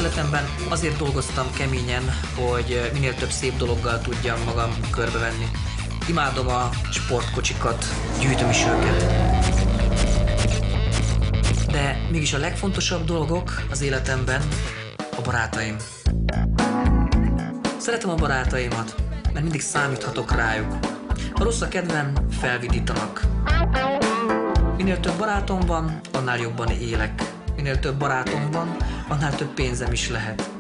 Életemben azért dolgoztam keményen, hogy minél több szép dologgal tudjam magam körbevenni. Imádom a sportkocsikat, gyűjtöm is őket. De mégis a legfontosabb dolgok az életemben a barátaim. Szeretem a barátaimat, mert mindig számíthatok rájuk. Ha rossz a kedvem, felvidítanak. Minél több barátom van, annál jobban élek. Minél több barátom van, annál több pénzem is lehet.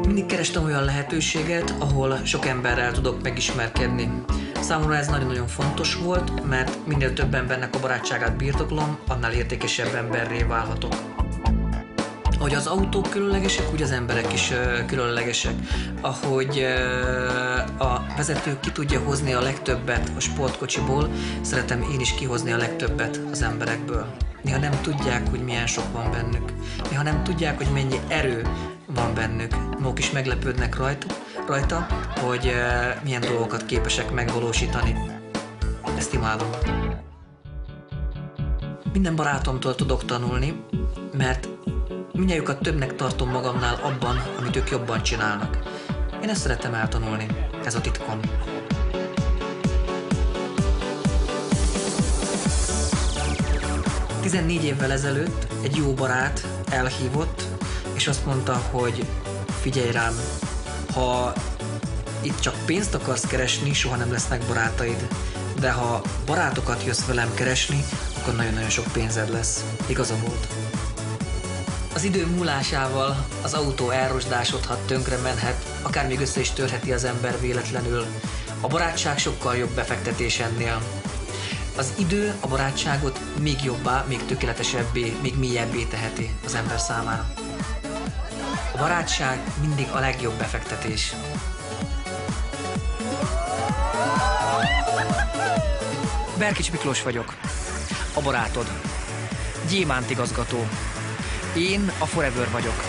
Mindig kerestem olyan lehetőséget, ahol sok emberrel tudok megismerkedni. Számomra ez nagyon-nagyon fontos volt, mert minél több embernek a barátságát birtoklom, annál értékesebb emberré válhatok. Ahogy az autók különlegesek, úgy az emberek is különlegesek. Ahogy a vezető ki tudja hozni a legtöbbet a sportkocsiból, szeretem én is kihozni a legtöbbet az emberekből. Néha nem tudják, hogy milyen sok van bennük. Néha nem tudják, hogy mennyi erő van bennük. Maguk is meglepődnek rajta, hogy milyen dolgokat képesek megvalósítani. Ezt imádom. Minden barátomtól tudok tanulni, mert mindnyájukat többnek tartom magamnál abban, amit ők jobban csinálnak. Én ezt szeretem eltanulni. Ez a titkom. Tizennégy évvel ezelőtt egy jó barát elhívott, és azt mondta, hogy figyelj rám, ha itt csak pénzt akarsz keresni, soha nem lesznek barátaid. De ha barátokat jössz velem keresni, akkor nagyon-nagyon sok pénzed lesz. Igaza volt. Az idő múlásával az autó elrosdásodhat, tönkre menhet, akár még össze is törheti az ember véletlenül. A barátság sokkal jobb befektetés ennél. Az idő a barátságot még jobbá, még tökéletesebbé, még mélyebbé teheti az ember számára. A barátság mindig a legjobb befektetés. Berkics Miklós vagyok, a barátod, gyémánt igazgató. Én a Forever vagyok.